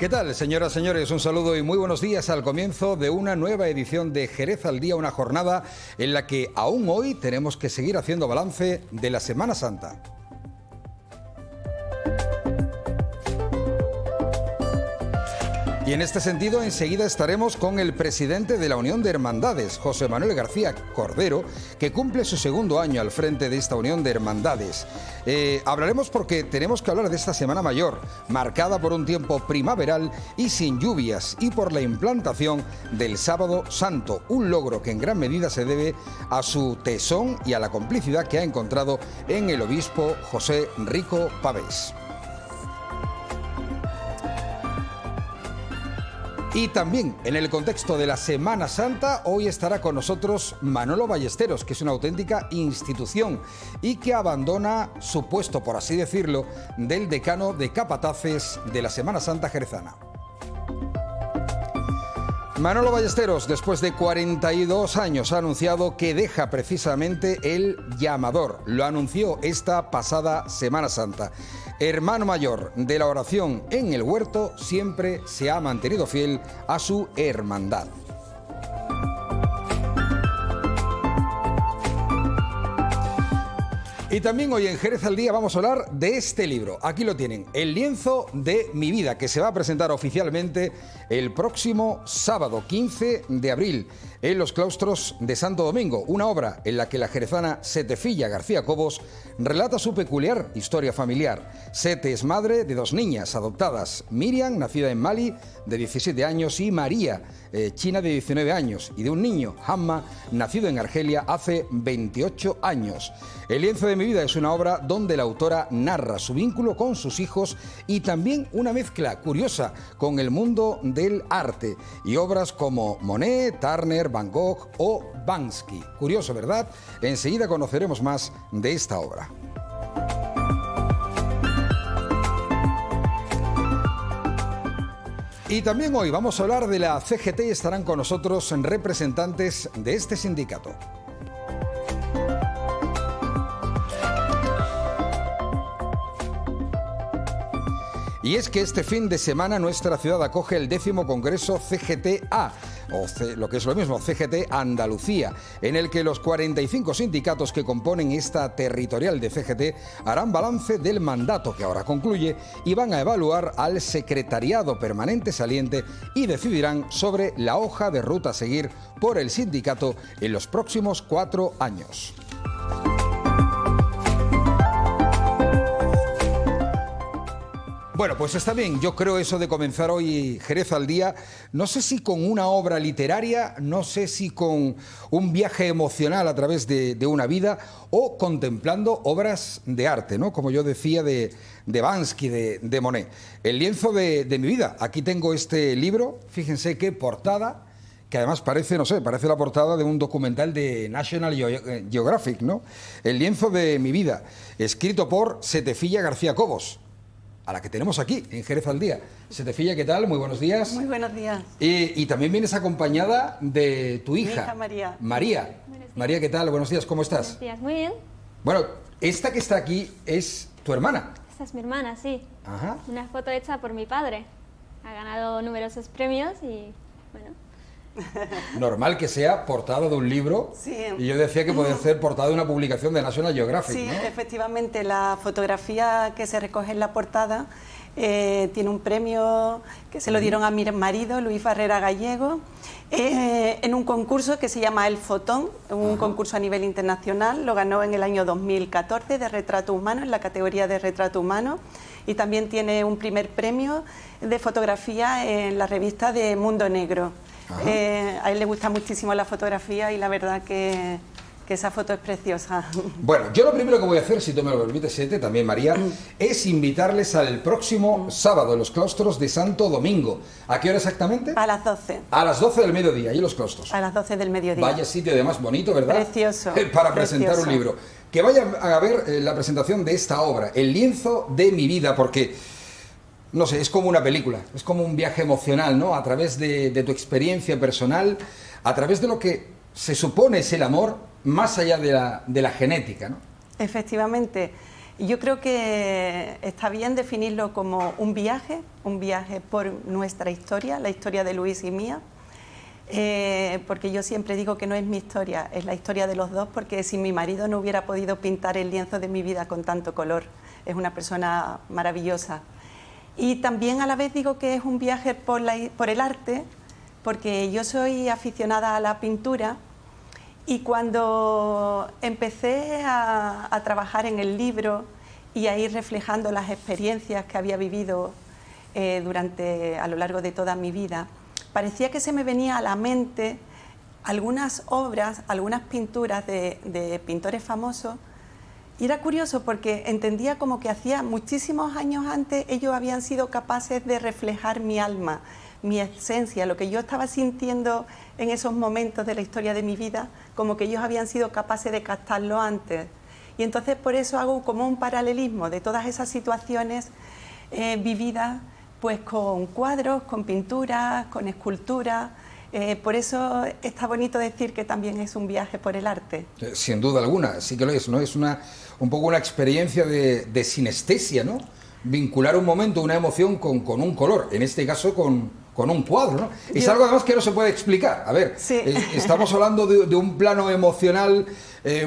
¿Qué tal, señoras y señores? Un saludo y muy buenos días al comienzo de una nueva edición de Jerez al Día, una jornada en la que aún hoy tenemos que seguir haciendo balance de la Semana Santa. Y en este sentido, enseguida estaremos con el presidente de la Unión de Hermandades, José Manuel García Cordero, que cumple su segundo año al frente de esta Unión de Hermandades. Hablaremos porque tenemos que hablar de esta Semana Mayor, marcada por un tiempo primaveral y sin lluvias, y por la implantación del Sábado Santo, un logro que en gran medida se debe a su tesón y a la complicidad que ha encontrado en el obispo José Rico Pavés. Y también en el contexto de la Semana Santa, hoy estará con nosotros Manolo Ballesteros, que es una auténtica institución y que abandona su puesto, por así decirlo, del decano de capataces de la Semana Santa jerezana. Manolo Ballesteros, después de 42 años, ha anunciado que deja precisamente el llamador. Lo anunció esta pasada Semana Santa. Hermano mayor de la oración en el huerto, siempre se ha mantenido fiel a su hermandad. Y también hoy en Jerez al Día vamos a hablar de este libro. Aquí lo tienen, El lienzo de mi vida, que se va a presentar oficialmente el próximo sábado 15 de abril en los claustros de Santo Domingo, una obra en la que la jerezana Setefilla García Cobos relata su peculiar historia familiar. Sete es madre de dos niñas adoptadas, Miriam, nacida en Mali, de 17 años, y María, china, de 19 años, y de un niño, Hamma, nacido en Argelia hace 28 años. El lienzo de mi vida es una obra donde la autora narra su vínculo con sus hijos y también una mezcla curiosa con el mundo del arte y obras como Monet, Turner, Van Gogh o Banksy. Curioso, ¿verdad? Enseguida conoceremos más de esta obra. Y también hoy vamos a hablar de la CGT y estarán con nosotros representantes de este sindicato. Y es que este fin de semana nuestra ciudad acoge el 10º Congreso CGT-A, lo que es lo mismo, CGT Andalucía, en el que los 45 sindicatos que componen esta territorial de CGT harán balance del mandato que ahora concluye y van a evaluar al secretariado permanente saliente y decidirán sobre la hoja de ruta a seguir por el sindicato en los próximos 4 años. Bueno, pues está bien, yo creo eso de comenzar hoy Jerez al Día, no sé si con una obra literaria, no sé si con un viaje emocional a través de una vida o contemplando obras de arte, ¿no? Como yo decía, de Banksy, de Monet. El lienzo de mi vida, aquí tengo este libro, fíjense qué portada, que además parece, no sé, parece la portada de un documental de National Geographic, ¿no? El lienzo de mi vida, escrito por Setefilla García Cobos, a la que tenemos aquí, en Jerez al Día. Setefilla, ¿qué tal? Muy buenos días. Muy buenos días. Y también vienes acompañada de tu hija. Mi hija María. María. María, ¿qué tal? Buenos días, ¿cómo estás? Buenos días, muy bien. Bueno, esta que está aquí es tu hermana. Esta es mi hermana, sí. Ajá. Una foto hecha por mi padre. Ha ganado numerosos premios y, bueno... Normal que sea portada de un libro. Sí. Y yo decía que podía ser portada de una publicación de National Geographic, Sí, ¿no? efectivamente, la fotografía que se recoge en la portada tiene un premio que se lo dieron a mi marido, Luis Barrera Gallego, en un concurso que se llama El Fotón, un concurso a nivel internacional. Lo ganó en el año 2014 de retrato humano, en la categoría de retrato humano, y también tiene un primer premio de fotografía en la revista de Mundo Negro. A él le gusta muchísimo la fotografía y la verdad que esa foto es preciosa. Bueno, yo lo primero que voy a hacer, si tú me lo permites, Sete, también María, es invitarles al próximo sábado en los claustros de Santo Domingo. ¿A qué hora exactamente? A las 12. A las 12 del mediodía, ahí en los claustros. A las 12 del mediodía. Vaya sitio además bonito, ¿verdad? Precioso. Para presentar precioso. un libro. Que vayan a ver la presentación de esta obra, El lienzo de mi vida, porque... no sé, es como una película, es como un viaje emocional, ¿no? A través de tu experiencia personal, a través de lo que se supone es el amor, más allá de la genética, ¿no? Efectivamente. Y yo creo que está bien definirlo como un viaje por nuestra historia, la historia de Luis y mía, porque yo siempre digo que no es mi historia, es la historia de los dos, porque sin mi marido no hubiera podido pintar el lienzo de mi vida con tanto color. Es una persona maravillosa. Y también a la vez digo que es un viaje por el arte, porque yo soy aficionada a la pintura y cuando empecé a trabajar en el libro y a ir reflejando las experiencias que había vivido a lo largo de toda mi vida, parecía que se me venía a la mente algunas obras, algunas pinturas de pintores famosos. Y era curioso porque entendía como que hacía muchísimos años antes ellos habían sido capaces de reflejar mi alma, mi esencia, lo que yo estaba sintiendo en esos momentos de la historia de mi vida, como que ellos habían sido capaces de captarlo antes. Y entonces por eso hago como un paralelismo de todas esas situaciones vividas, pues con cuadros, con pinturas, con esculturas. Por eso está bonito decir que también es un viaje por el arte. Sin duda alguna, sí que lo es, ¿no? Es un poco una experiencia de sinestesia, ¿no? Vincular un momento, una emoción con un color, en este caso con un cuadro, ¿no? Es algo además que no se puede explicar. A ver, sí. Estamos hablando de un plano emocional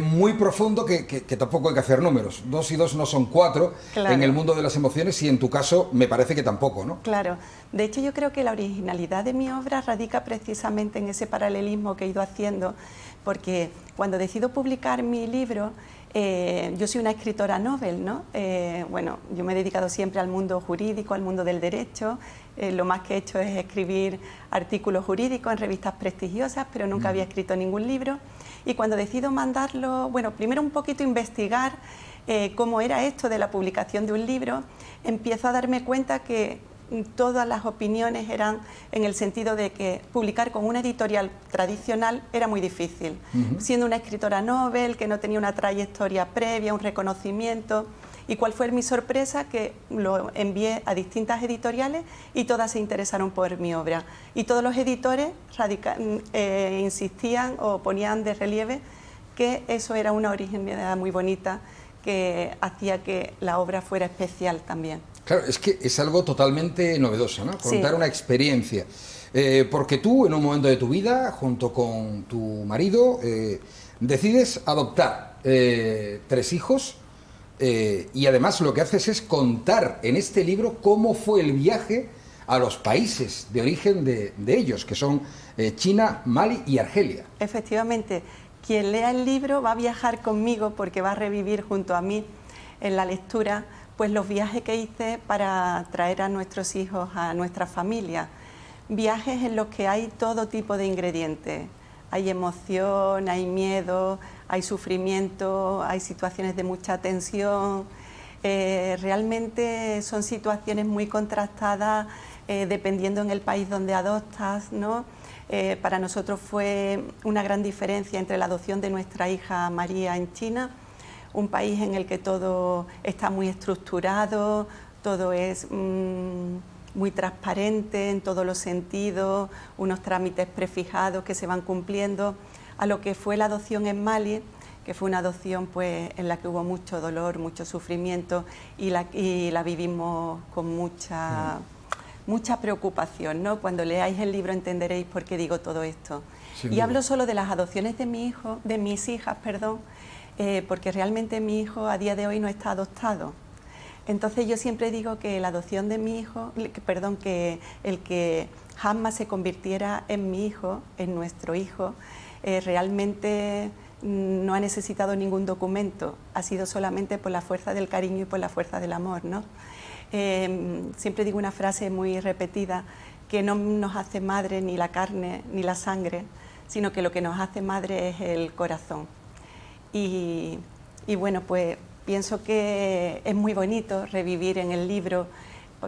muy profundo que tampoco hay que hacer números. 2 y 2 no son 4 claro. En el mundo de las emociones y en tu caso me parece que tampoco, ¿no? Claro. De hecho yo creo que la originalidad de mi obra radica precisamente en ese paralelismo que he ido haciendo, porque cuando decido publicar mi libro, yo soy una escritora novel, ¿no? Bueno, yo me he dedicado siempre al mundo jurídico, al mundo del derecho. Lo más que he hecho es escribir artículos jurídicos en revistas prestigiosas, pero nunca había escrito ningún libro. Y cuando decido mandarlo, bueno, primero un poquito investigar cómo era esto de la publicación de un libro, empiezo a darme cuenta que todas las opiniones eran en el sentido de que publicar con una editorial tradicional era muy difícil. Siendo una escritora novel, que no tenía una trayectoria previa, un reconocimiento. ¿Y cuál fue mi sorpresa? Que lo envié a distintas editoriales y todas se interesaron por mi obra. Y todos los editores insistían o ponían de relieve que eso era una originalidad muy bonita que hacía que la obra fuera especial también. Claro, es que es algo totalmente novedoso, ¿no? Contar sí. una experiencia. Porque tú, en un momento de tu vida, junto con tu marido, decides adoptar 3 hijos y además lo que haces es contar en este libro cómo fue el viaje a los países de origen de ellos, que son China, Mali y Argelia. Efectivamente, quien lea el libro va a viajar conmigo porque va a revivir junto a mí en la lectura pues los viajes que hice para traer a nuestros hijos a nuestra familia. Viajes en los que hay todo tipo de ingredientes. Hay emoción, hay miedo, hay sufrimiento, hay situaciones de mucha tensión. Realmente son situaciones muy contrastadas dependiendo en el país donde adoptas, ¿no? Para nosotros fue una gran diferencia entre la adopción de nuestra hija María en China, un país en el que todo está muy estructurado, todo es muy transparente en todos los sentidos, unos trámites prefijados que se van cumpliendo, a lo que fue la adopción en Mali, que fue una adopción pues, en la que hubo mucho dolor, mucho sufrimiento y la vivimos con mucha preocupación, ¿no? Cuando leáis el libro entenderéis por qué digo todo esto. Y hablo solo de las adopciones de mis hijas, porque realmente mi hijo a día de hoy no está adoptado. Entonces yo siempre digo que la adopción de mi hijo, que el que Hanma se convirtiera en mi hijo, en nuestro hijo, realmente no ha necesitado ningún documento, ha sido solamente por la fuerza del cariño y por la fuerza del amor, ¿no? Siempre digo una frase muy repetida, que no nos hace madre ni la carne ni la sangre, sino que lo que nos hace madre es el corazón. Y bueno, pues pienso que es muy bonito revivir en el libro.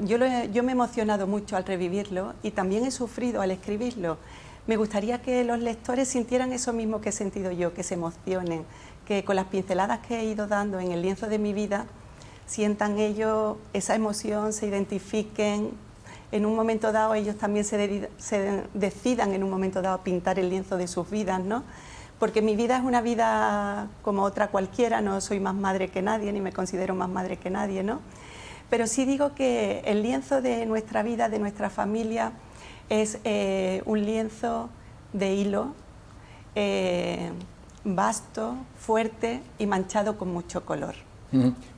Yo me he emocionado mucho al revivirlo y también he sufrido al escribirlo. Me gustaría que los lectores sintieran eso mismo que he sentido yo, que se emocionen, que con las pinceladas que he ido dando en el lienzo de mi vida, sientan ellos esa emoción, se identifiquen. En un momento dado ellos también se decidan en un momento dado a pintar el lienzo de sus vidas, ¿no? porque mi vida es una vida como otra cualquiera, no soy más madre que nadie, ni me considero más madre que nadie, ¿no? Pero sí digo que el lienzo de nuestra vida, de nuestra familia, es un lienzo de hilo, vasto, fuerte y manchado con mucho color.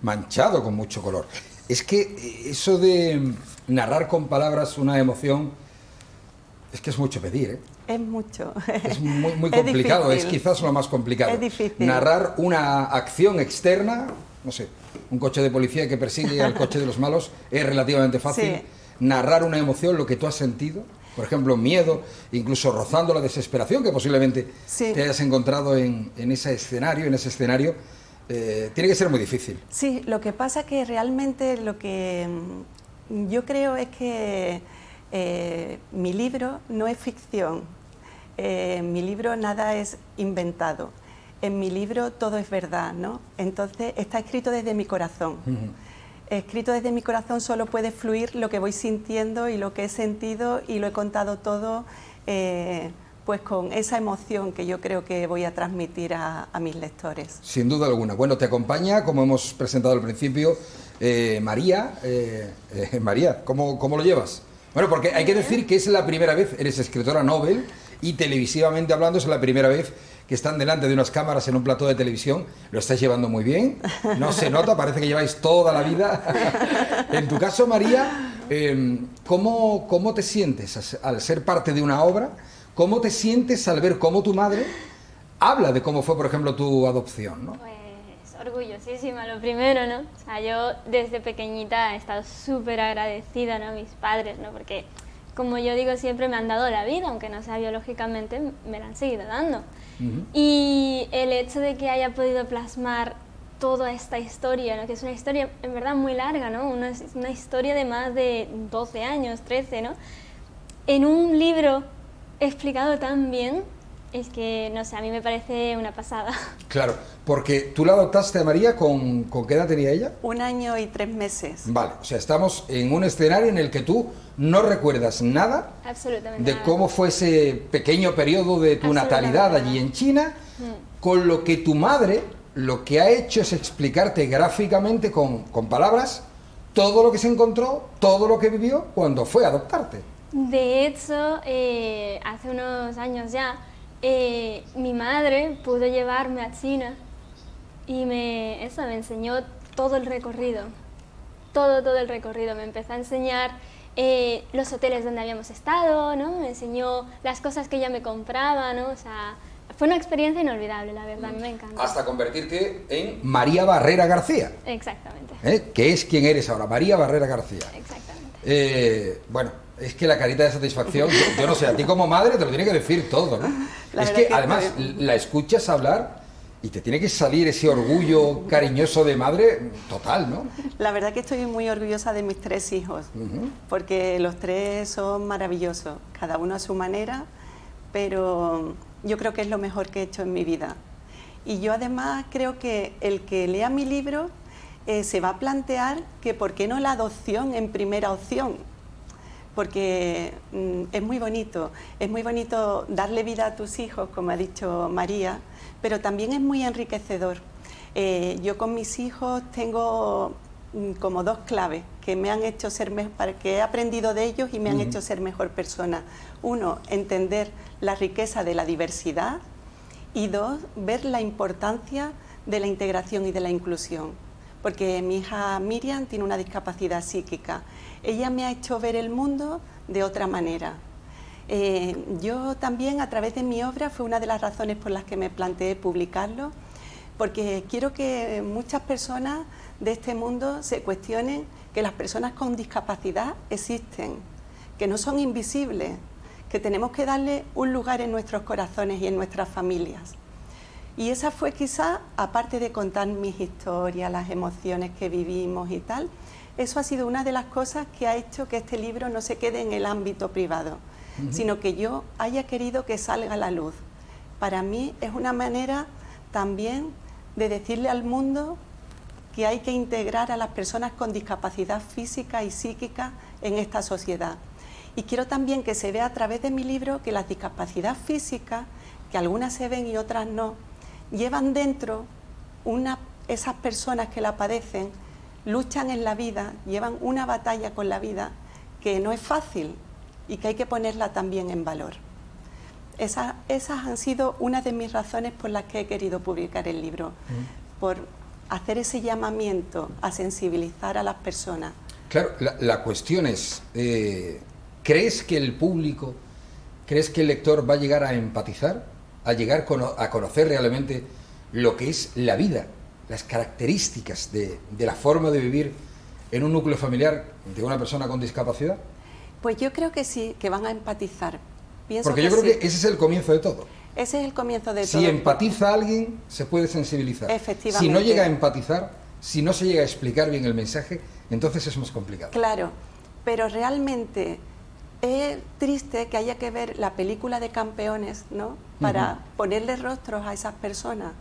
Manchado con mucho color. Es que eso de narrar con palabras una emoción, es que es mucho pedir, ¿eh? Es mucho. Es muy complicado, es quizás lo más complicado. Es difícil. Narrar una acción externa, no sé, un coche de policía que persigue al coche de los malos es relativamente fácil. Sí. Narrar una emoción, lo que tú has sentido, por ejemplo, miedo, incluso rozando la desesperación que posiblemente sí. te hayas encontrado en ese escenario, tiene que ser muy difícil. Sí, lo que pasa que realmente lo que yo creo es que mi libro no es ficción, mi libro nada es inventado, en mi libro todo es verdad, ¿no? Entonces está escrito desde mi corazón. Escrito desde mi corazón solo puede fluir lo que voy sintiendo y lo que he sentido, y lo he contado todo pues con esa emoción que yo creo que voy a transmitir a mis lectores. Sin duda alguna. Bueno, te acompaña, como hemos presentado al principio, María. María, ¿cómo lo llevas? Bueno, porque hay que decir que es la primera vez, eres escritora Nobel, y televisivamente hablando es la primera vez que están delante de unas cámaras en un plató de televisión. Lo estáis llevando muy bien, no se nota, parece que lleváis toda la vida. En tu caso, María, ¿cómo te sientes al ser parte de una obra? ¿Cómo te sientes al ver cómo tu madre habla de cómo fue, por ejemplo, tu adopción, ¿no? Pues orgullosísima, lo primero, ¿no? O sea, yo desde pequeñita he estado súper agradecida, ¿no?, a mis padres, ¿no? Porque, como yo digo, siempre me han dado la vida, aunque no sea biológicamente, me la han seguido dando. Y el hecho de que haya podido plasmar toda esta historia, ¿no?, que es una historia en verdad muy larga, ¿no?, una historia de más de 12 años, 13, ¿no?, en un libro explicado tan bien, es que, no sé, a mí me parece una pasada. Claro, porque tú la adoptaste a María, ¿con qué edad tenía ella? 1 año y 3 meses. Vale, o sea, estamos en un escenario en el que tú no recuerdas nada Absolutamente de nada. cómo fue ese pequeño periodo de tu natalidad allí en China, con lo que tu madre lo que ha hecho es explicarte gráficamente con palabras todo lo que se encontró, todo lo que vivió cuando fue a adoptarte. De hecho, hace unos años ya, mi madre pudo llevarme a China y me enseñó todo el recorrido, todo el recorrido. Me empezó a enseñar los hoteles donde habíamos estado, ¿no? Me enseñó las cosas que ella me compraba, ¿no? O sea, fue una experiencia inolvidable, la verdad, a mí me encanta. Hasta convertirte en María Barrera García. Exactamente. Que es quien eres ahora, María Barrera García. Exactamente. Bueno, es que la carita de satisfacción, yo no sé, a ti como madre te lo tiene que decir todo, ¿no? Es que además la escuchas hablar y te tiene que salir ese orgullo cariñoso de madre total, ¿no? La verdad que estoy muy orgullosa de mis 3 hijos, porque los 3 son maravillosos, cada uno a su manera, pero yo creo que es lo mejor que he hecho en mi vida. Y yo además creo que el que lea mi libro se va a plantear que por qué no la adopción en primera opción, porque es muy bonito darle vida a tus hijos, como ha dicho María, pero también es muy enriquecedor. Yo con mis hijos tengo como 2 claves que me han hecho ser mejor, que he aprendido de ellos y me han hecho ser mejor persona. 1, entender la riqueza de la diversidad, y 2, ver la importancia de la integración y de la inclusión. Porque mi hija Miriam tiene una discapacidad psíquica. Ella me ha hecho ver el mundo de otra manera. Yo también, a través de mi obra, fue una de las razones por las que me planteé publicarlo, porque quiero que muchas personas de este mundo se cuestionen que las personas con discapacidad existen, que no son invisibles, que tenemos que darle un lugar en nuestros corazones y en nuestras familias. Y esa fue quizá, aparte de contar mis historias, las emociones que vivimos y tal, eso ha sido una de las cosas que ha hecho que este libro no se quede en el ámbito privado, sino que yo haya querido que salga a la luz. Para mí es una manera también de decirle al mundo que hay que integrar a las personas con discapacidad física y psíquica en esta sociedad. Y quiero también que se vea a través de mi libro que las discapacidades físicas, que algunas se ven y otras no, llevan dentro esas personas que la padecen, luchan en la vida, llevan una batalla con la vida que no es fácil y que hay que ponerla también en valor. Esas han sido una de mis razones por las que he querido publicar el libro, por hacer ese llamamiento a sensibilizar a las personas. Claro, la cuestión es, ¿crees que el público, crees que el lector va a llegar a empatizar, a llegar a conocer realmente lo que es la vida, las características de la forma de vivir en un núcleo familiar de una persona con discapacidad? Pues yo creo que sí, que van a empatizar. Porque yo creo que ese es el comienzo de todo. Ese es el comienzo de todo. Si empatiza alguien, se puede sensibilizar. Efectivamente. Si no llega a empatizar, si no se llega a explicar bien el mensaje, entonces es más complicado. Claro, pero realmente es triste que haya que ver la película de Campeones, ¿no?, para ponerle rostros a esas personas.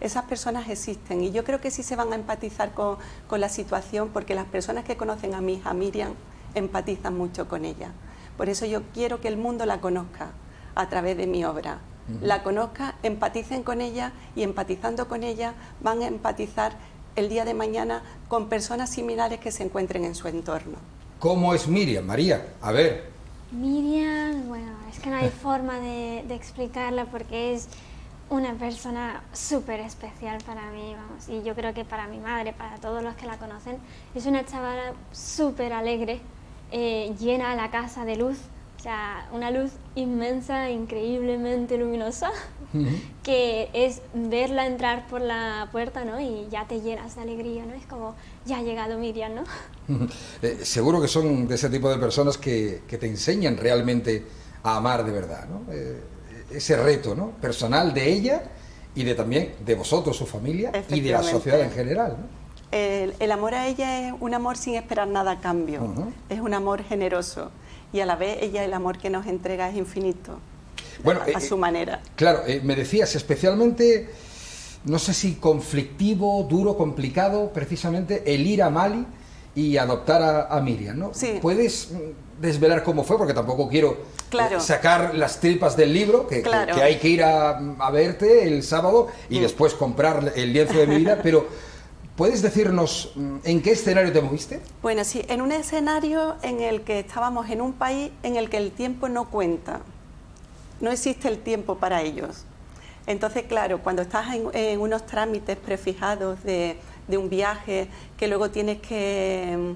Esas personas existen y yo creo que sí se van a empatizar con la situación, porque las personas que conocen a mi hija Miriam empatizan mucho con ella. Por eso yo quiero que el mundo la conozca a través de mi obra. La conozca, empaticen con ella y empatizando con ella van a empatizar el día de mañana con personas similares que se encuentren en su entorno. ¿Cómo es Miriam, María? A ver. Miriam, bueno, es que no hay forma de explicarla porque es una persona súper especial para mí, vamos, y yo creo que para mi madre, para todos los que la conocen, es una chavala súper alegre, llena la casa de luz, o sea, una luz inmensa, increíblemente luminosa, que es verla entrar por la puerta, ¿no?, y ya te llenas de alegría, ¿no? Es como, ya ha llegado Miriam, ¿no? Seguro que son de ese tipo de personas que te enseñan realmente a amar de verdad, ¿no? Ese reto, ¿no?, personal de ella y de también de vosotros, su familia, y de la sociedad en general, ¿no? El amor a ella es un amor sin esperar nada a cambio, es un amor generoso y a la vez ella, el amor que nos entrega es infinito, bueno, a su manera. Claro, me decías especialmente, no sé si conflictivo, duro, complicado, precisamente el ir a Mali y adoptar a Miriam, ¿no? Sí. ¿Puedes desvelar cómo fue? Porque tampoco quiero sacar las tripas del libro, que hay que ir a verte el sábado y después comprar el lienzo de mi vida, pero ¿puedes decirnos en qué escenario te moviste? Bueno, sí, en un escenario en el que estábamos en un país en el que el tiempo no cuenta, no existe el tiempo para ellos. Entonces, claro, cuando estás en unos trámites prefijados de un viaje, que luego tienes que...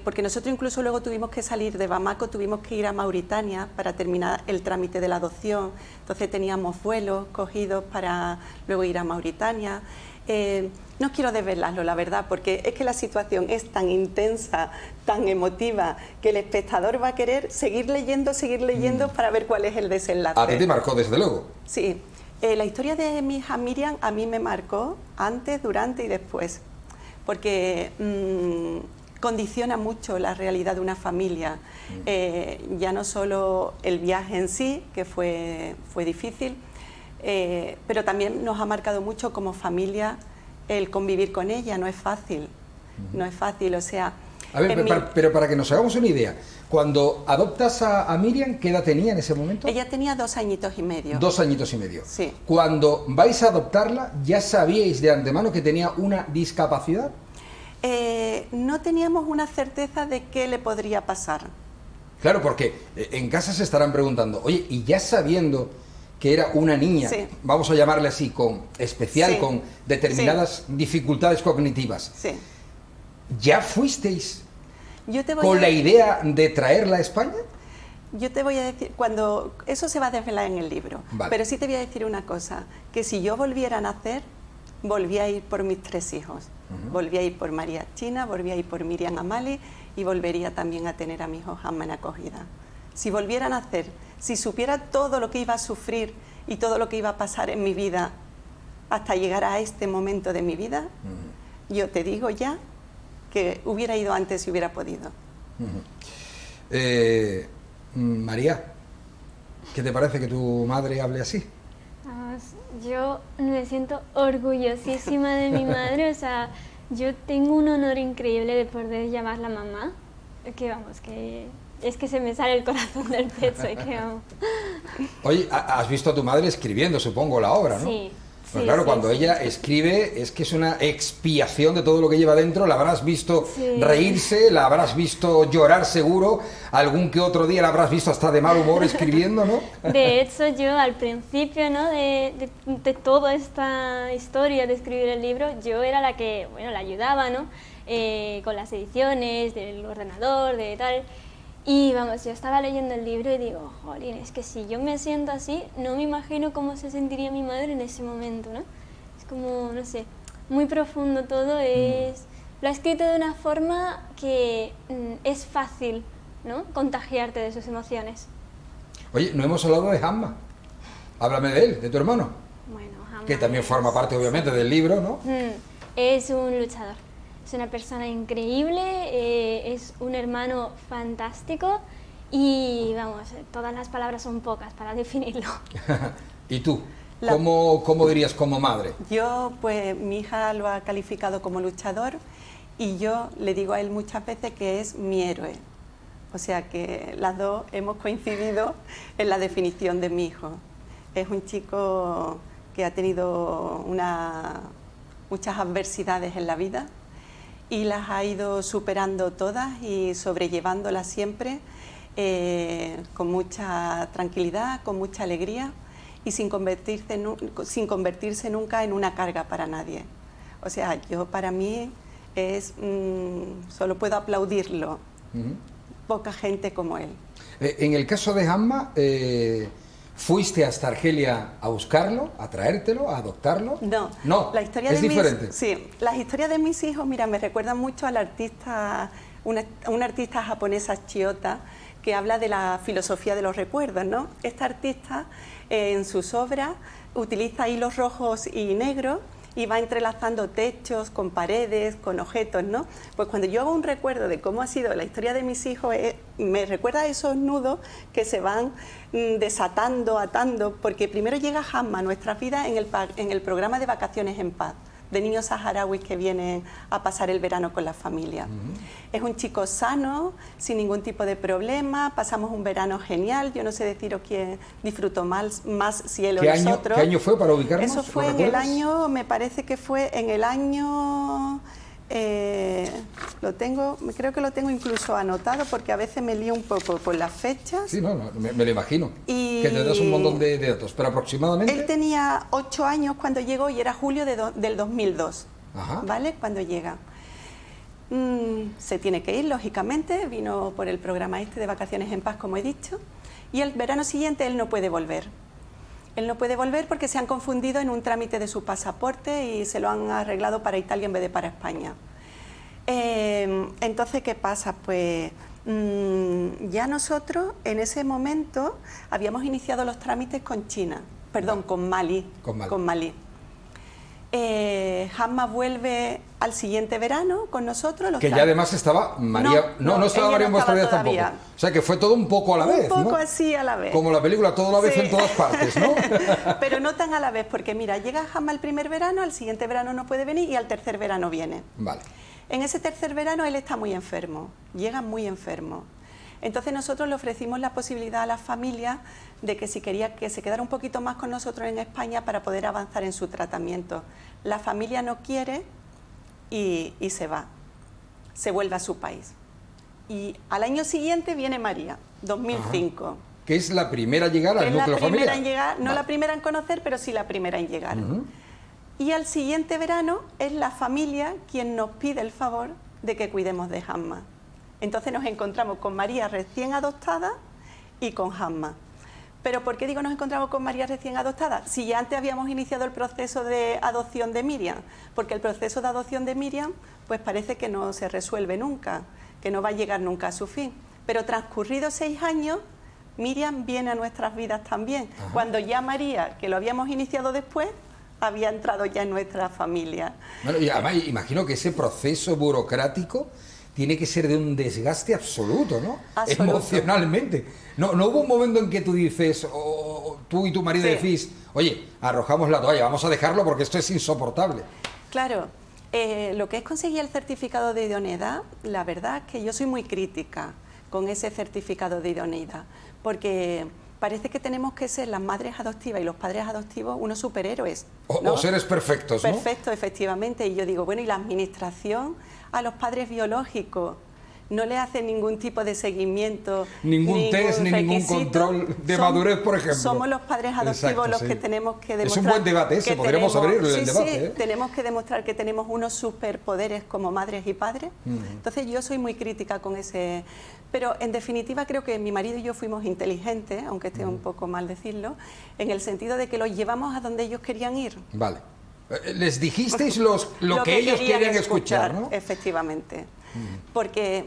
porque nosotros incluso luego tuvimos que salir de Bamako, tuvimos que ir a Mauritania para terminar el trámite de la adopción, entonces teníamos vuelos cogidos para luego ir a Mauritania. No quiero desvelarlo, la verdad, porque es que la situación es tan intensa, tan emotiva, que el espectador va a querer seguir leyendo para ver cuál es el desenlace. A ti te marcó, desde luego. Sí. La historia de mi hija Miriam a mí me marcó antes, durante y después, porque condiciona mucho la realidad de una familia. Ya no solo el viaje en sí, que fue difícil, pero también nos ha marcado mucho como familia el convivir con ella. No es fácil, no es fácil, o sea... A ver, pero para que nos hagamos una idea, cuando adoptas a Miriam, ¿qué edad tenía en ese momento? Ella tenía 2 añitos y medio. 2 añitos y medio. Sí. Cuando vais a adoptarla, ¿ya sabíais de antemano que tenía una discapacidad? No teníamos una certeza de qué le podría pasar. Claro, porque en casa se estarán preguntando, oye, y ya sabiendo que era una niña, vamos a llamarle así, con determinadas dificultades cognitivas, ¿ya fuisteis con la idea de traerla a España? Yo te voy a decir, cuando eso se va a desvelar en el libro, pero sí te voy a decir una cosa, que si yo volviera a nacer, volvía a ir por mis 3 hijos. Volvía a ir por María China, volvía a ir por Miriam Amali y volvería también a tener a mi hijo Hamma en acogida. Si volviera a nacer, si supiera todo lo que iba a sufrir y todo lo que iba a pasar en mi vida hasta llegar a este momento de mi vida, yo te digo ya que hubiera ido antes si hubiera podido. María, ¿qué te parece que tu madre hable así? Yo me siento orgullosísima de mi madre, o sea, yo tengo un honor increíble de poder llamarla mamá, que vamos, que es que se me sale el corazón del pecho y que vamos. Oye, has visto a tu madre escribiendo, supongo, la obra, ¿no? Sí. Pues Sí, claro, sí, cuando sí. ella escribe es que es una expiación de todo lo que lleva dentro, la habrás visto Sí. reírse, la habrás visto llorar seguro, algún que otro día la habrás visto hasta de mal humor escribiendo, ¿no? De hecho, yo al principio, ¿no? de toda esta historia de escribir el libro, yo era la que, bueno, la ayudaba, ¿no? Con las ediciones, del ordenador, de tal. Y vamos, yo estaba leyendo el libro y digo, jolín, es que si yo me siento así, no me imagino cómo se sentiría mi madre en ese momento, ¿no? Es como, no sé, muy profundo todo, lo ha escrito de una forma que es fácil, ¿no? Contagiarte de sus emociones. Oye, no hemos hablado de Hamma. Háblame de él, de tu hermano, Bueno, jamás. que también forma parte, obviamente, del libro, ¿no? Es un luchador. Es una persona increíble, es un hermano fantástico y, vamos, todas las palabras son pocas para definirlo. ¿Y tú? ¿Cómo dirías como madre? Yo, pues mi hija lo ha calificado como luchador y yo le digo a él muchas veces que es mi héroe. O sea que las dos hemos coincidido en la definición de mi hijo. Es un chico que ha tenido muchas adversidades en la vida y las ha ido superando todas y sobrellevándolas siempre con mucha tranquilidad, con mucha alegría y sin convertirse nunca en una carga para nadie. O sea, para mí solo puedo aplaudirlo. Poca gente como él. En el caso de Hamma, ¿fuiste hasta Argelia a buscarlo, a traértelo, a adoptarlo? No, la historia es diferente. Sí, las historias de mis hijos, mira, me recuerdan mucho al artista, una artista japonesa, Chiyoda, que habla de la filosofía de los recuerdos, ¿no? Esta artista en sus obras utiliza hilos rojos y negros y va entrelazando techos con paredes, con objetos, ¿no? Pues cuando yo hago un recuerdo de cómo ha sido la historia de mis hijos, me recuerda a esos nudos que se van desatando, atando, porque primero llega Hamma a nuestras vidas en el programa de Vacaciones en Paz, de niños saharauis que vienen a pasar el verano con la familia. Es un chico sano, sin ningún tipo de problema, pasamos un verano genial, yo no sé deciros quién disfrutó más si él o nosotros. ¿Qué año fue para ubicarnos? Eso fue en el año, me parece que fue en el año... creo que lo tengo incluso anotado porque a veces me lío un poco con las fechas. Sí, me lo imagino. Que tendrás un montón de datos, pero aproximadamente... Él tenía 8 años cuando llegó y era julio del 2002, Ajá. ¿vale? Cuando llega. Se tiene que ir, lógicamente, vino por el programa de Vacaciones en Paz, como he dicho, y el verano siguiente él no puede volver. Él no puede volver porque se han confundido en un trámite de su pasaporte y se lo han arreglado para Italia en vez de para España. Entonces, ¿qué pasa? Pues ya nosotros en ese momento habíamos iniciado los trámites con con Malí. Con Malí. Hamma vuelve al siguiente verano con nosotros. Que ya además estaba María... No estaba María en vuestra vida tampoco. O sea que fue todo un poco a la vez, ¿no? Un poco así a la vez. Como la película, todo a la vez en todas partes, ¿no? Pero no tan a la vez, porque mira, llega Hamma el primer verano, al siguiente verano no puede venir y al tercer verano viene. Vale. En ese tercer verano él está muy enfermo, llega muy enfermo. Entonces nosotros le ofrecimos la posibilidad a la familia de que si quería que se quedara un poquito más con nosotros en España para poder avanzar en su tratamiento. La familia no quiere y se va, se vuelve a su país. Y al año siguiente viene María, 2005. Ajá. Que es la primera en llegar al núcleo familiar. No la primera en conocer, pero sí la primera en llegar. Y al siguiente verano es la familia quien nos pide el favor de que cuidemos de Hamma. Entonces nos encontramos con María recién adoptada y con Hamma. ¿Pero por qué digo nos encontramos con María recién adoptada? Si ya antes habíamos iniciado el proceso de adopción de Miriam, porque el proceso de adopción de Miriam pues parece que no se resuelve nunca, que no va a llegar nunca a su fin. Pero transcurridos 6 años, Miriam viene a nuestras vidas también. Ajá. Cuando ya María, que lo habíamos iniciado después, había entrado ya en nuestra familia. Bueno, y además imagino que ese proceso burocrático tiene que ser de un desgaste absoluto, ¿no? Absoluto. Emocionalmente. No hubo un momento en que tú dices, tú y tu marido decís, oye, arrojamos la toalla, vamos a dejarlo porque esto es insoportable. Claro, lo que es conseguir el certificado de idoneidad, la verdad es que yo soy muy crítica con ese certificado de idoneidad, porque parece que tenemos que ser las madres adoptivas y los padres adoptivos unos superhéroes, ¿no? O seres perfectos, ¿no? Perfecto, efectivamente. Y yo digo, bueno, ¿y la administración a los padres biológicos no le hace ningún tipo de seguimiento? Ningún test ni ningún control de madurez, por ejemplo. Somos los padres adoptivos. Exacto, los que tenemos que demostrar... Es un buen debate ese, podríamos abrirlo el debate. Sí, tenemos que demostrar que tenemos unos superpoderes como madres y padres. Entonces yo soy muy crítica con ese... Pero en definitiva creo que mi marido y yo fuimos inteligentes, aunque esté un poco mal decirlo, en el sentido de que los llevamos a donde ellos querían ir. Vale. Les dijisteis lo que ellos querían escuchar, ¿no? Efectivamente. Porque,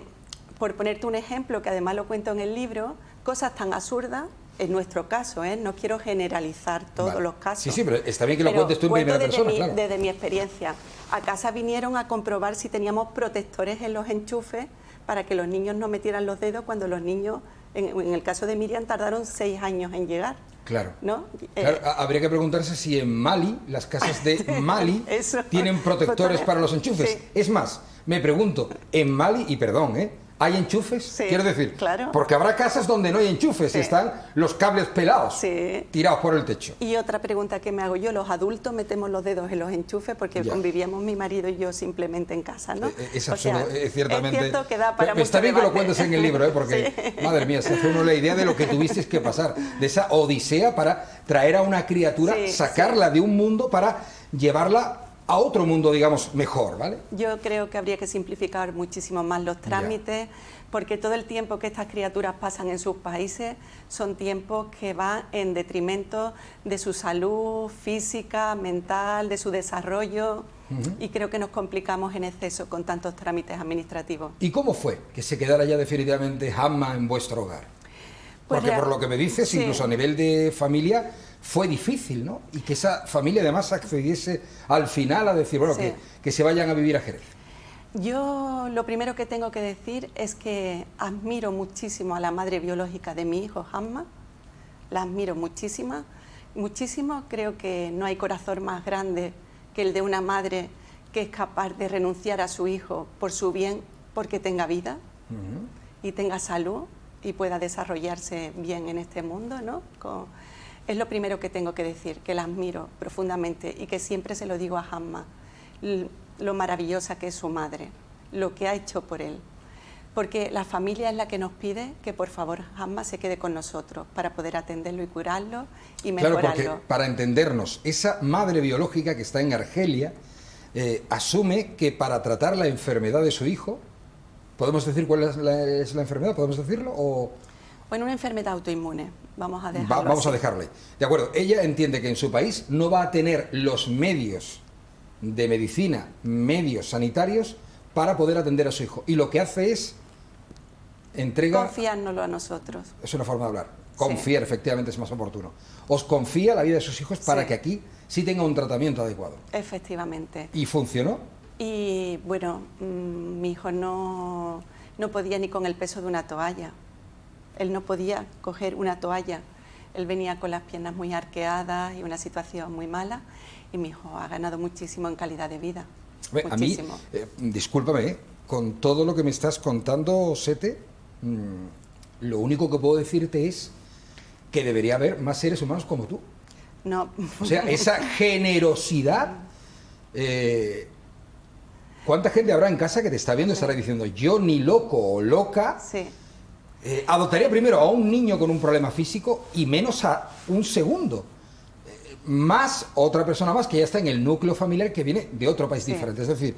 por ponerte un ejemplo, que además lo cuento en el libro, cosas tan absurdas, en nuestro caso, no quiero generalizar todos los casos. Sí, sí, pero está bien que lo cuentes tú en primera persona, claro. Desde mi experiencia. A casa vinieron a comprobar si teníamos protectores en los enchufes para que los niños no metieran los dedos cuando los niños, en el caso de Miriam, tardaron 6 años en llegar. Claro. ¿No? Claro, habría que preguntarse si en Mali, las casas de Mali, tienen protectores para los enchufes. Sí. Es más, me pregunto, en Mali, y perdón, ¿hay enchufes? Sí, quiero decir, claro. Porque habrá casas donde no hay enchufes, y están los cables pelados, tirados por el techo. Y otra pregunta que me hago yo, los adultos metemos los dedos en los enchufes porque convivíamos mi marido y yo simplemente en casa, ¿no? Es absurdo, ciertamente. Es cierto que da para mucho está bien debate. Que lo cuentes en el libro, porque, madre mía, se hace uno la idea de lo que tuvisteis que pasar, de esa odisea para traer a una criatura, sacarla de un mundo para llevarla a otro mundo, digamos, mejor, ¿vale? Yo creo que habría que simplificar muchísimo más los trámites, porque todo el tiempo que estas criaturas pasan en sus países son tiempos que van en detrimento de su salud física, mental, de su desarrollo, y creo que nos complicamos en exceso con tantos trámites administrativos. ¿Y cómo fue que se quedara ya definitivamente Hamma en vuestro hogar? Porque por lo que me dices, incluso a nivel de familia, fue difícil, ¿no? Y que esa familia además accediese al final a decir, bueno, que se vayan a vivir a Jerez. Yo lo primero que tengo que decir es que admiro muchísimo a la madre biológica de mi hijo, Hamma. La admiro muchísimo. Creo que no hay corazón más grande que el de una madre que es capaz de renunciar a su hijo por su bien, porque tenga vida y tenga salud y pueda desarrollarse bien en este mundo, ¿no? Es lo primero que tengo que decir, que la admiro profundamente y que siempre se lo digo a Hamma, lo maravillosa que es su madre, lo que ha hecho por él. Porque la familia es la que nos pide que por favor Hamma se quede con nosotros para poder atenderlo y curarlo y mejorarlo. Claro, porque para entendernos, esa madre biológica que está en Argelia asume que para tratar la enfermedad de su hijo, ¿podemos decir cuál es la enfermedad? ¿Podemos decirlo? O... Bueno, una enfermedad autoinmune, vamos a dejarlo Vamos a dejarle. De acuerdo, ella entiende que en su país no va a tener los medios de medicina, medios sanitarios, para poder atender a su hijo. Y lo que hace es entrega... Confiárnoslo a nosotros. Es una forma de hablar. Confiar, efectivamente, es más oportuno. Os confía la vida de sus hijos para que aquí sí tenga un tratamiento adecuado. Efectivamente. ¿Y funcionó? Y bueno, mi hijo no podía ni con el peso de una toalla. Él no podía coger una toalla. Él venía con las piernas muy arqueadas y una situación muy mala. Y mi hijo ha ganado muchísimo en calidad de vida. Muchísimo. A mí, discúlpame, con todo lo que me estás contando, Sete, lo único que puedo decirte es que debería haber más seres humanos como tú. No. O sea, esa generosidad... ¿Cuánta gente habrá en casa que te está viendo y estará diciendo, yo ni loco o loca... adoptaría primero a un niño con un problema físico y menos a un segundo, más otra persona más que ya está en el núcleo familiar que viene de otro país diferente. Es decir,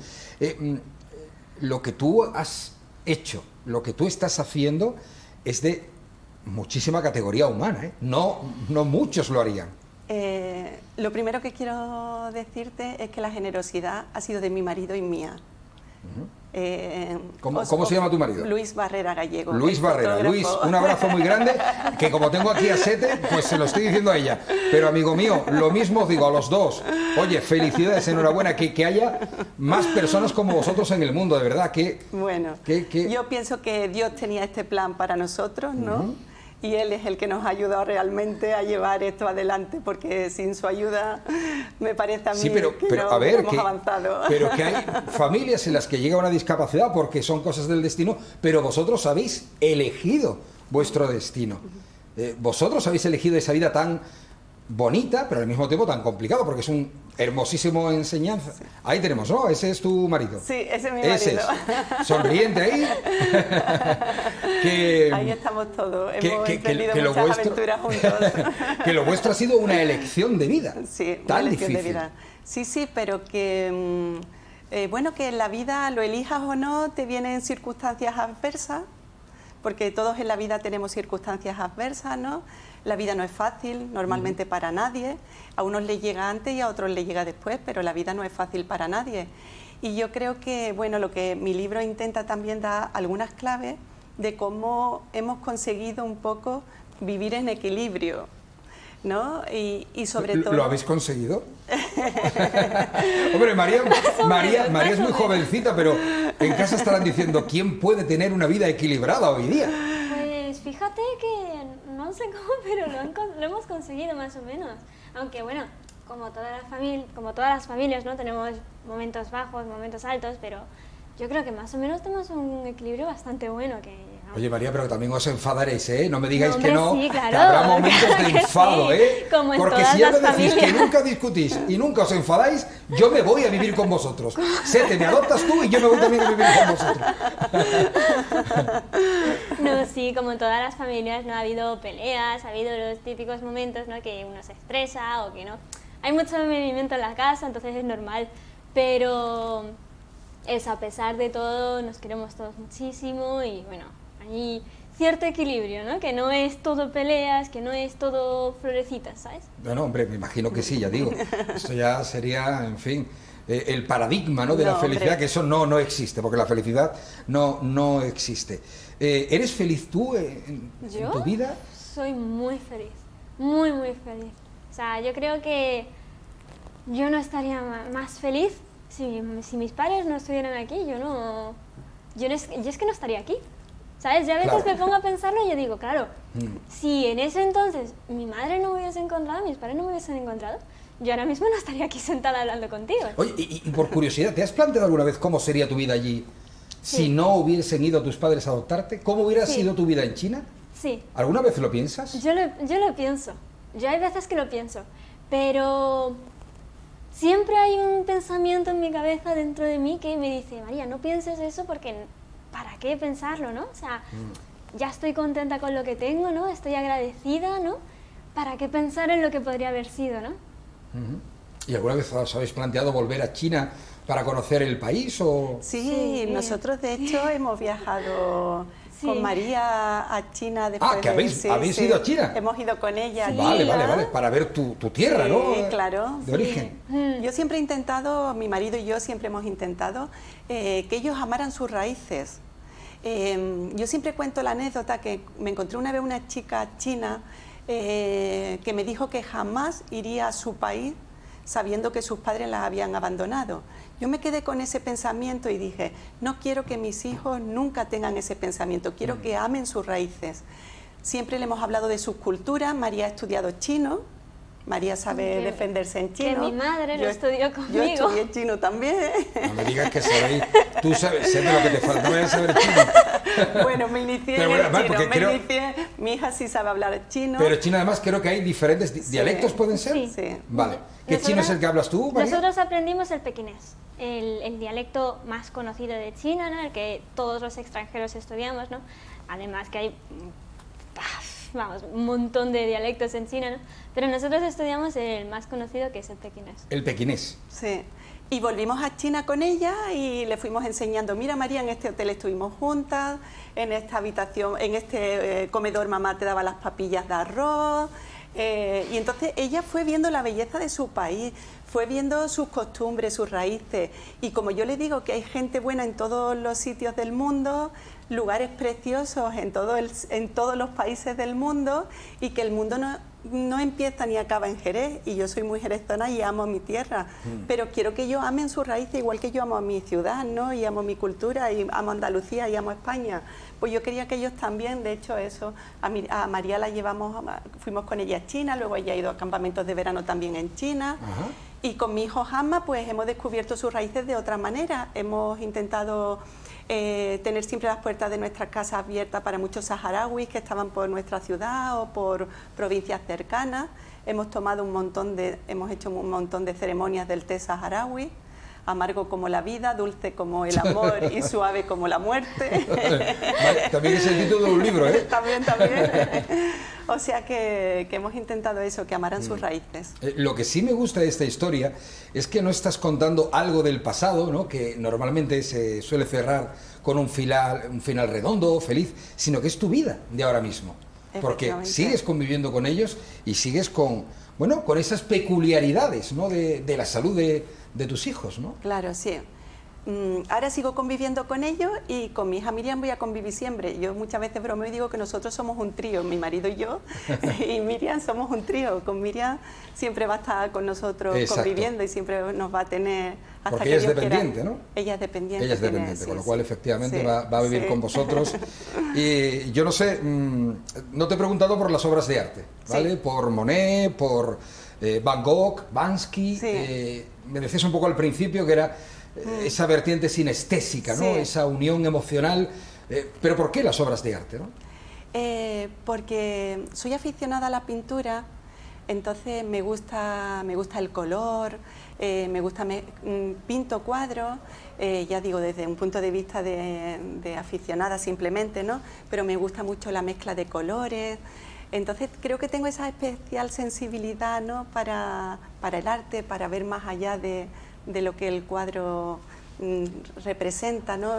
lo que tú has hecho, lo que tú estás haciendo es de muchísima categoría humana, no muchos lo harían. Lo primero que quiero decirte es que la generosidad ha sido de mi marido y mía. ¿Cómo se llama tu marido? Luis Barrera Gallego. Luis Barrera. Luis, un abrazo muy grande, que como tengo aquí a Sete, pues se lo estoy diciendo a ella. Pero amigo mío, lo mismo os digo a los dos. Oye, felicidades, enhorabuena, que haya más personas como vosotros en el mundo, de verdad. Bueno, yo pienso que Dios tenía este plan para nosotros, ¿no? y él es el que nos ha ayudado realmente a llevar esto adelante, porque sin su ayuda me parece a mí que no a ver, hemos avanzado. Pero que hay familias en las que llega una discapacidad porque son cosas del destino, pero vosotros habéis elegido vuestro destino. Vosotros habéis elegido esa vida tan bonita, pero al mismo tiempo tan complicado, porque es un hermosísimo enseñanza. Sí. Ahí tenemos, ¿no? Ese es tu marido. Sí, ese es mi marido. Es. Sonriente ahí. Ahí estamos todos. Hemos emprendido muchas aventuras juntos. Que lo vuestro ha sido una elección de vida. Sí, tan una elección difícil. de vida. Sí, sí, pero que... bueno, que en la vida, lo elijas o no, te vienen circunstancias adversas, porque todos en la vida tenemos circunstancias adversas, ¿no? La vida no es fácil, normalmente para nadie. A unos les llega antes y a otros les llega después, pero la vida no es fácil para nadie. Y yo creo que, bueno, lo que mi libro intenta también dar algunas claves de cómo hemos conseguido un poco vivir en equilibrio, ¿no? Y sobre todo... ¿Lo habéis conseguido? Hombre, María es muy jovencita, pero en casa estarán diciendo, ¿quién puede tener una vida equilibrada hoy día? Pues fíjate que no sé cómo, pero lo hemos conseguido más o menos. Aunque bueno, como todas las familias, ¿no? Tenemos momentos bajos, momentos altos, pero yo creo que más o menos tenemos un equilibrio bastante bueno. Oye, María, pero también os enfadaréis, ¿eh? No me digáis hombre, que no, sí, claro, que habrá momentos de enfado, sí, ¿eh? como en porque todas si ya me las decís familias. que nunca discutís y nunca os enfadáis, yo me voy a vivir con vosotros. Sete, me adoptas tú y yo me voy también a vivir con vosotros. No, sí, como en todas las familias, ¿no? Ha habido peleas, ha habido los típicos momentos, ¿no? Que uno se estresa o que no. Hay mucho movimiento en la casa, entonces es normal, pero eso, a pesar de todo, nos queremos todos muchísimo y bueno, hay cierto equilibrio, ¿no? Que no es todo peleas, que no es todo florecitas, ¿sabes? Bueno, hombre, me imagino que sí, ya digo. Esto ya sería, en fin, el paradigma, ¿no? De la felicidad, hombre. Que eso no existe, porque la felicidad no existe. ¿Eres feliz tú en tu vida? Soy muy feliz, muy, muy feliz. O sea, yo creo que yo no estaría más feliz si mis padres no estuvieran aquí. Yo es que no estaría aquí. ¿Sabes? Yo a veces me pongo a pensarlo y yo digo, claro, si en ese entonces mi madre no me hubiese encontrado, mis padres no me hubiesen encontrado, yo ahora mismo no estaría aquí sentada hablando contigo. Oye, y por curiosidad, ¿te has planteado alguna vez cómo sería tu vida allí si no hubiesen ido tus padres a adoptarte? ¿Cómo hubiera sido tu vida en China? Sí. ¿Alguna vez lo piensas? Yo lo pienso. Yo hay veces que lo pienso, pero siempre hay un pensamiento en mi cabeza dentro de mí que me dice, María, no pienses eso porque ¿para qué pensarlo, no? O sea, ya estoy contenta con lo que tengo, ¿no? Estoy agradecida, ¿no? ¿Para qué pensar en lo que podría haber sido, no? ¿Y alguna vez os habéis planteado volver a China para conocer el país? O... Sí, nosotros de hecho hemos viajado con María a China después. Ah, que habéis ido a China. Hemos ido con ella. Sí. Vale, para ver tu tierra, ¿no? Claro. De origen. Yo siempre he intentado, mi marido y yo siempre hemos intentado que ellos amaran sus raíces. Yo siempre cuento la anécdota que me encontré una vez una chica china que me dijo que jamás iría a su país sabiendo que sus padres la habían abandonado. Yo me quedé con ese pensamiento y dije, no quiero que mis hijos nunca tengan ese pensamiento, quiero que amen sus raíces. Siempre le hemos hablado de sus culturas, María ha estudiado chino, María sabe defenderse en chino. Que mi madre lo estudió conmigo. Yo estudié chino también. No me digas que sabéis, tú sabes, sé de lo que te falta, no voy a saber chino. Bueno, me inicié en el chino, mi hija sí sabe hablar chino. Pero chino además creo que hay diferentes dialectos, ¿pueden ser? Sí. Vale. ¿Qué chino es el que hablas tú, María? Nosotros aprendimos el pequinés, el dialecto más conocido de China, ¿no? El que todos los extranjeros estudiamos, ¿no? Además que hay un montón de dialectos en China, ¿no? Pero nosotros estudiamos el más conocido, que es el pequinés. El pequinés. Sí. Y volvimos a China con ella y le fuimos enseñando, mira María, en este hotel estuvimos juntas, en esta habitación, en este comedor mamá te daba las papillas de arroz. Y entonces ella fue viendo la belleza de su país, fue viendo sus costumbres, sus raíces. Y como yo le digo que hay gente buena en todos los sitios del mundo, lugares preciosos en todos los países del mundo, y que el mundo no empieza ni acaba en Jerez, y yo soy muy jerezana y amo mi tierra, pero quiero que ellos amen sus raíces igual que yo amo a mi ciudad, ¿no? Y amo mi cultura, y amo Andalucía, y amo España. Pues yo quería que ellos también, de hecho eso, a María la llevamos, fuimos con ella a China, luego ella ha ido a campamentos de verano también en China. Ajá. Y con mi hijo Hamma pues hemos descubierto sus raíces de otra manera. Hemos intentado tener siempre las puertas de nuestras casas abiertas para muchos saharauis que estaban por nuestra ciudad o por provincias cercanas. Hemos hecho un montón de ceremonias del té saharaui, amargo como la vida, dulce como el amor y suave como la muerte. Vale, también es el título de un libro, ¿eh? También. O sea que hemos intentado eso, que amaran sus raíces. Lo que sí me gusta de esta historia es que no estás contando algo del pasado, ¿no? Que normalmente se suele cerrar con un final redondo, feliz, sino que es tu vida de ahora mismo. Porque sigues conviviendo con ellos y sigues con esas peculiaridades, ¿no? de la salud de tus hijos, ¿no? Claro, sí. Ahora sigo conviviendo con ellos y con mi hija Miriam voy a convivir siempre. Yo muchas veces bromeo y digo que nosotros somos un trío, mi marido y yo, y Miriam somos un trío. Con Miriam siempre va a estar con nosotros conviviendo y siempre nos va a tener hasta porque que ella es Dios dependiente, quiera. ¿no? Ella es dependiente. Ella es dependiente, con lo cual efectivamente sí, va a vivir con vosotros. Y yo no sé, no te he preguntado por las obras de arte, ¿vale? Sí. Por Monet, por Van Gogh, Bansky. Sí. Me decías un poco al principio que era esa vertiente sinestésica, ¿no? Sí. Esa unión emocional. Pero ¿por qué las obras de arte, no? Porque soy aficionada a la pintura, entonces me gusta el color, pinto cuadros, ya digo, desde un punto de vista de aficionada simplemente, ¿no? Pero me gusta mucho la mezcla de colores. Entonces creo que tengo esa especial sensibilidad, ¿no? para el arte, para ver más allá de lo que el cuadro representa, ¿no?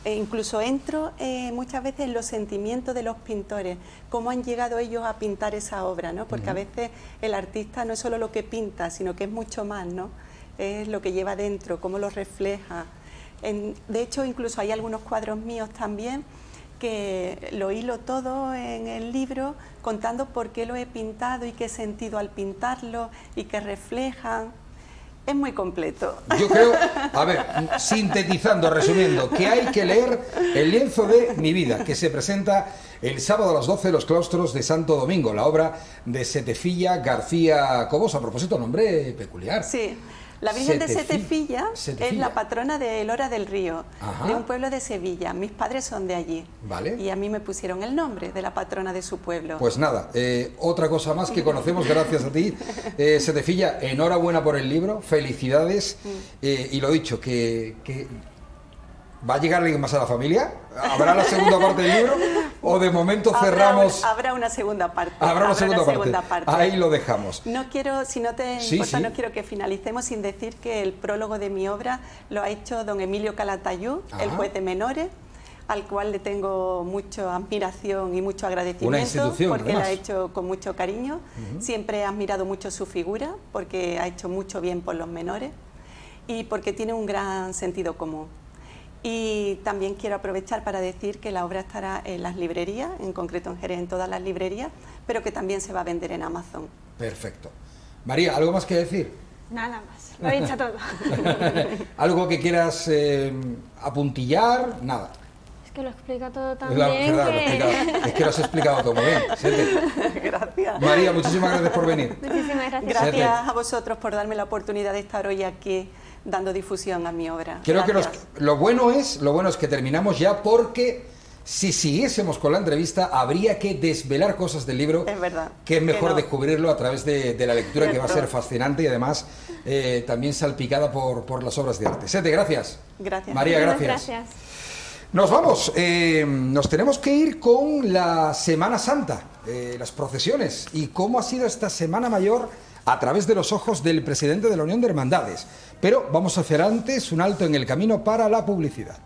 E incluso entro muchas veces en los sentimientos de los pintores, cómo han llegado ellos a pintar esa obra, ¿no? Porque a veces el artista no es solo lo que pinta, sino que es mucho más, ¿no? Es lo que lleva dentro, cómo lo refleja. De hecho, incluso hay algunos cuadros míos también que lo hilo todo en el libro contando por qué lo he pintado y qué he sentido al pintarlo y qué reflejan. Es muy completo. Yo creo, a ver, sintetizando, resumiendo, que hay que leer El lienzo de mi vida, que se presenta el sábado a las 12 en los claustros de Santo Domingo, la obra de Setefilla García Cobos. A propósito, nombre peculiar. Sí. La Virgen de Setefilla es la patrona de Lora del Río, de un pueblo de Sevilla. Mis padres son de allí. Vale. Y a mí me pusieron el nombre de la patrona de su pueblo. Pues nada, otra cosa más que conocemos gracias a ti. Setefilla, enhorabuena por el libro, felicidades. Y lo dicho, que ¿va a llegar alguien más a la familia? ¿Habrá la segunda parte del libro? ¿O de momento cerramos? Habrá una segunda parte. Habrá una segunda parte. Ahí lo dejamos. No quiero, si no te importa, no quiero que finalicemos sin decir que el prólogo de mi obra lo ha hecho don Emilio Calatayud, el juez de menores, al cual le tengo mucha admiración y mucho agradecimiento. Una institución, porque además. la ha hecho con mucho cariño. Siempre he admirado mucho su figura, porque ha hecho mucho bien por los menores y porque tiene un gran sentido común. Y también quiero aprovechar para decir que la obra estará en las librerías, en concreto en Jerez, en todas las librerías, pero que también se va a vender en Amazon. Perfecto. María, ¿algo más que decir? Nada más, lo he dicho todo. ¿Algo que quieras apuntillar? Nada. Es que lo explica todo tan Verdad, bien es que lo has explicado todo muy bien. Sete. Gracias. María, muchísimas gracias por venir. Muchísimas gracias. Gracias a vosotros por darme la oportunidad de estar hoy aquí dando difusión a mi obra. Creo que lo bueno es que terminamos ya, porque si siguiésemos con la entrevista habría que desvelar cosas del libro. Es verdad. Que es mejor descubrirlo a través de la lectura, que va a ser fascinante y además también salpicada por las obras de arte. Sete, gracias. Gracias. María, gracias. Nos vamos. Nos tenemos que ir con la Semana Santa, las procesiones y cómo ha sido esta Semana Mayor a través de los ojos del presidente de la Unión de Hermandades. Pero vamos a hacer antes un alto en el camino para la publicidad.